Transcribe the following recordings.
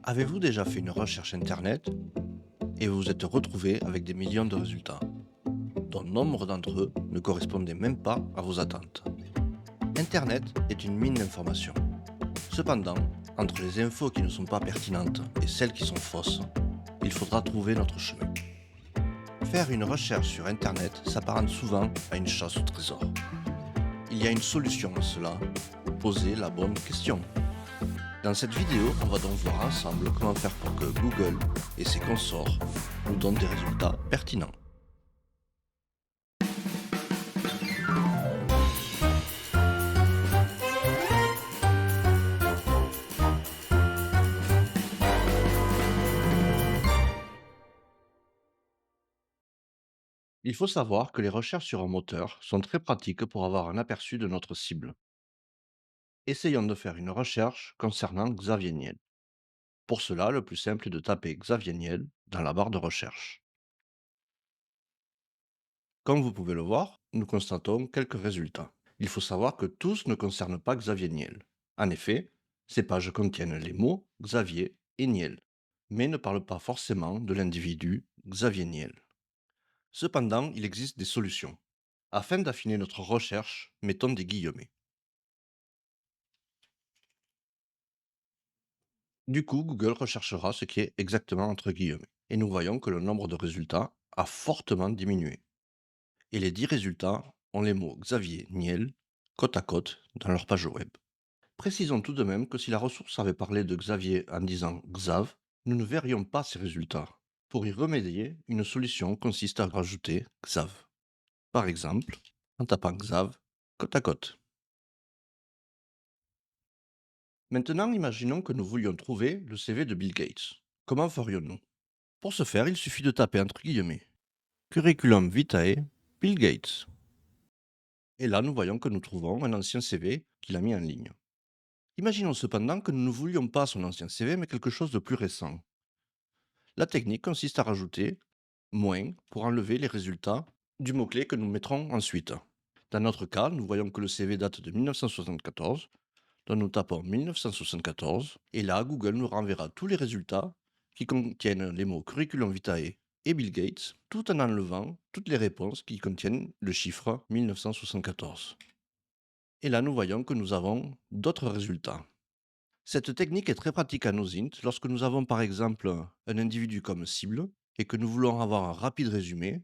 Avez-vous déjà fait une recherche internet et vous vous êtes retrouvé avec des millions de résultats, dont nombre d'entre eux ne correspondaient même pas à vos attentes? Internet est une mine d'informations. Cependant, entre les infos qui ne sont pas pertinentes et celles qui sont fausses, il faudra trouver notre chemin. Faire une recherche sur Internet s'apparente souvent à une chasse au trésor. Il y a une solution à cela: poser la bonne question. Dans cette vidéo, on va donc voir ensemble comment faire pour que Google et ses consorts nous donnent des résultats pertinents. Il faut savoir que les recherches sur un moteur sont très pratiques pour avoir un aperçu de notre cible. Essayons de faire une recherche concernant Xavier Niel. Pour cela, le plus simple est de taper Xavier Niel dans la barre de recherche. Comme vous pouvez le voir, nous constatons quelques résultats. Il faut savoir que tous ne concernent pas Xavier Niel. En effet, ces pages contiennent les mots Xavier et Niel, mais ne parlent pas forcément de l'individu Xavier Niel. Cependant, il existe des solutions. Afin d'affiner notre recherche, mettons des guillemets. Du coup, Google recherchera ce qui est exactement entre guillemets. Et nous voyons que le nombre de résultats a fortement diminué. Et les 10 résultats ont les mots Xavier Niel côte à côte dans leur page web. Précisons tout de même que si la ressource avait parlé de Xavier en disant Xav, nous ne verrions pas ces résultats. Pour y remédier, une solution consiste à rajouter Xav. Par exemple, en tapant Xav côte à côte. Maintenant, imaginons que nous voulions trouver le CV de Bill Gates. Comment ferions-nous? Pour ce faire, il suffit de taper entre guillemets Curriculum vitae Bill Gates. Et là, nous voyons que nous trouvons un ancien CV qu'il a mis en ligne. Imaginons cependant que nous ne voulions pas son ancien CV, mais quelque chose de plus récent. La technique consiste à rajouter moins pour enlever les résultats du mot-clé que nous mettrons ensuite. Dans notre cas, nous voyons que le CV date de 1974, donc nous tapons 1974, et là, Google nous renverra tous les résultats qui contiennent les mots Curriculum vitae et Bill Gates, tout en enlevant toutes les réponses qui contiennent le chiffre 1974. Et là, nous voyons que nous avons d'autres résultats. Cette technique est très pratique à nos int lorsque nous avons par exemple un individu comme cible et que nous voulons avoir un rapide résumé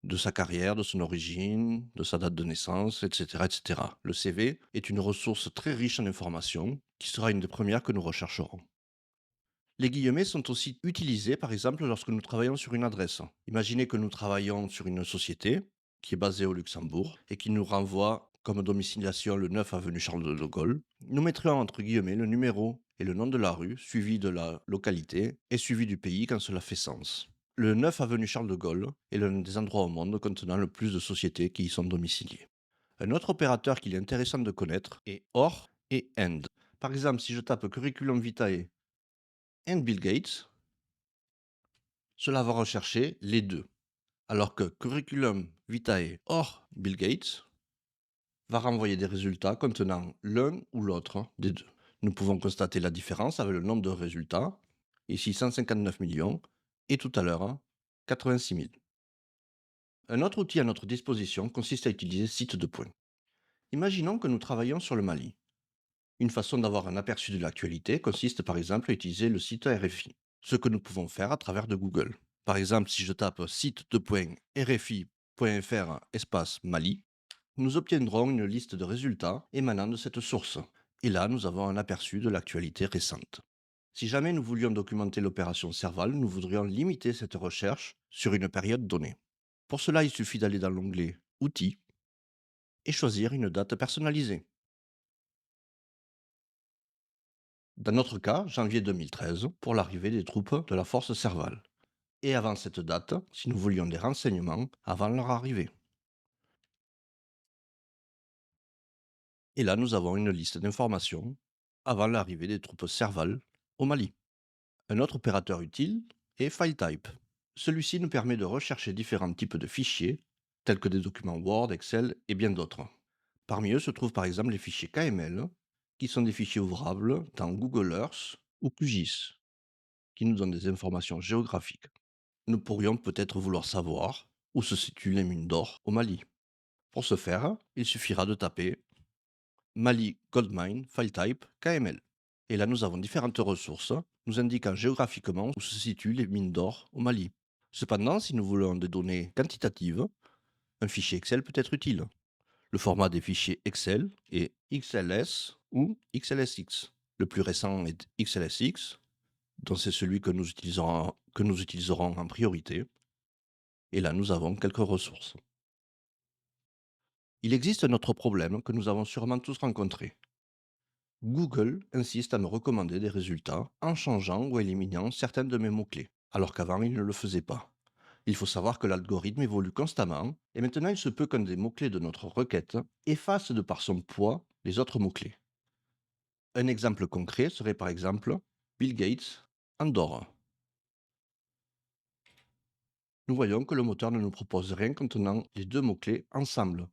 de sa carrière, de son origine, de sa date de naissance, etc., etc. Le CV est une ressource très riche en informations qui sera une des premières que nous rechercherons. Les guillemets sont aussi utilisés par exemple lorsque nous travaillons sur une adresse. Imaginez que nous travaillons sur une société qui est basée au Luxembourg et qui nous renvoie comme domiciliation le 9 avenue Charles de Gaulle. Nous mettrions entre guillemets le numéro et le nom de la rue, suivi de la localité et suivi du pays quand cela fait sens. Le 9 avenue Charles de Gaulle est l'un des endroits au monde contenant le plus de sociétés qui y sont domiciliées. Un autre opérateur qu'il est intéressant de connaître est OR et AND. Par exemple, si je tape Curriculum vitae and Bill Gates, cela va rechercher les deux. Alors que Curriculum vitae or Bill Gates va renvoyer des résultats contenant l'un ou l'autre des deux. Nous pouvons constater la différence avec le nombre de résultats, ici 159 millions, et tout à l'heure 86 000. Un autre outil à notre disposition consiste à utiliser site de points. Imaginons que nous travaillons sur le Mali. Une façon d'avoir un aperçu de l'actualité consiste par exemple à utiliser le site RFI, ce que nous pouvons faire à travers de Google. Par exemple, si je tape site.rfi.fr espace Mali, nous obtiendrons une liste de résultats émanant de cette source. Et là, nous avons un aperçu de l'actualité récente. Si jamais nous voulions documenter l'opération Serval, nous voudrions limiter cette recherche sur une période donnée. Pour cela, il suffit d'aller dans l'onglet Outils et choisir une date personnalisée. Dans notre cas, janvier 2013, pour l'arrivée des troupes de la force Serval. Et avant cette date, si nous voulions des renseignements avant leur arrivée. Et là, nous avons une liste d'informations avant l'arrivée des troupes Serval au Mali. Un autre opérateur utile est FileType. Celui-ci nous permet de rechercher différents types de fichiers, tels que des documents Word, Excel et bien d'autres. Parmi eux se trouvent par exemple les fichiers KML, qui sont des fichiers ouvrables dans Google Earth ou QGIS. qui nous donne des informations géographiques. Nous pourrions peut-être vouloir savoir où se situent les mines d'or au Mali. Pour ce faire, il suffira de taper Mali Goldmine File Type KML. Et là, nous avons différentes ressources nous indiquant géographiquement où se situent les mines d'or au Mali. Cependant, si nous voulons des données quantitatives, un fichier Excel peut être utile. Le format des fichiers Excel est XLS ou XLSX. Le plus récent est XLSX, donc c'est celui que nous utiliserons en priorité. Et là, nous avons quelques ressources. Il existe un autre problème que nous avons sûrement tous rencontré. Google insiste à me recommander des résultats en changeant ou éliminant certains de mes mots-clés, alors qu'avant il ne le faisait pas. Il faut savoir que l'algorithme évolue constamment, et maintenant il se peut qu'un des mots-clés de notre requête efface de par son poids les autres mots-clés. Un exemple concret serait par exemple Bill Gates, Andorre. Nous voyons que le moteur ne nous propose rien contenant les deux mots-clés ensemble.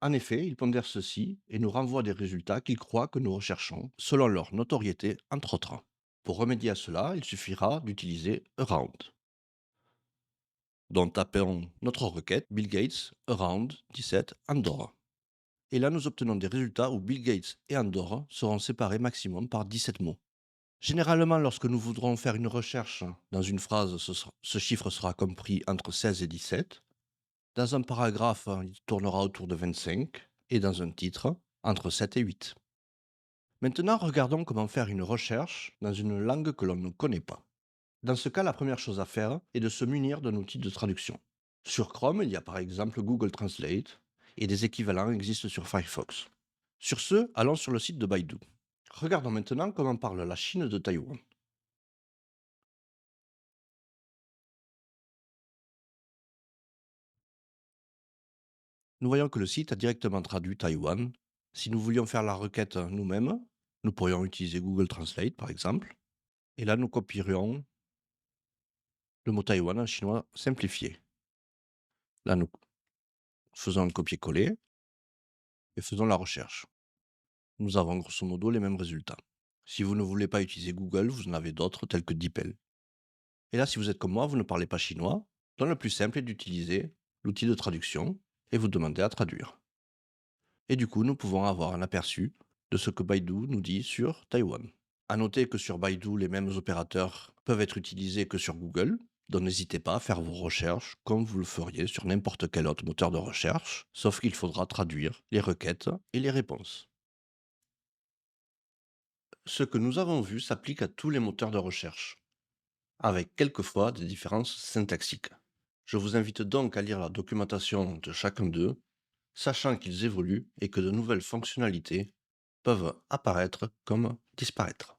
En effet, il pondère ceci et nous renvoie des résultats qu'il croit que nous recherchons, selon leur notoriété entre autres. Pour remédier à cela, il suffira d'utiliser around. Donc tapons notre requête Bill Gates around 17 Andorre. Et là, nous obtenons des résultats où Bill Gates et Andorre seront séparés maximum par 17 mots. Généralement, lorsque nous voudrons faire une recherche dans une phrase, ce chiffre sera compris entre 16 et 17. Dans un paragraphe, il tournera autour de 25. Et dans un titre, entre 7 et 8. Maintenant, regardons comment faire une recherche dans une langue que l'on ne connaît pas. Dans ce cas, la première chose à faire est de se munir d'un outil de traduction. Sur Chrome, il y a par exemple Google Translate, et des équivalents existent sur Firefox. Sur ce, allons sur le site de Baidu. Regardons maintenant comment parle la Chine de Taïwan. Nous voyons que le site a directement traduit Taïwan. Si nous voulions faire la requête nous-mêmes, nous pourrions utiliser Google Translate par exemple. Et là, nous copierions le mot Taïwan en chinois simplifié. Là, nous faisons un copier-coller et faisons la recherche. Nous avons grosso modo les mêmes résultats. Si vous ne voulez pas utiliser Google, vous en avez d'autres tels que DeepL. Et là, si vous êtes comme moi, vous ne parlez pas chinois, donc le plus simple est d'utiliser l'outil de traduction et vous demander à traduire. Et du coup, nous pouvons avoir un aperçu de ce que Baidu nous dit sur Taïwan. À noter que sur Baidu, les mêmes opérateurs peuvent être utilisés que sur Google, donc n'hésitez pas à faire vos recherches comme vous le feriez sur n'importe quel autre moteur de recherche, sauf qu'il faudra traduire les requêtes et les réponses. Ce que nous avons vu s'applique à tous les moteurs de recherche, avec quelquefois des différences syntaxiques. Je vous invite donc à lire la documentation de chacun d'eux, sachant qu'ils évoluent et que de nouvelles fonctionnalités peuvent apparaître comme disparaître.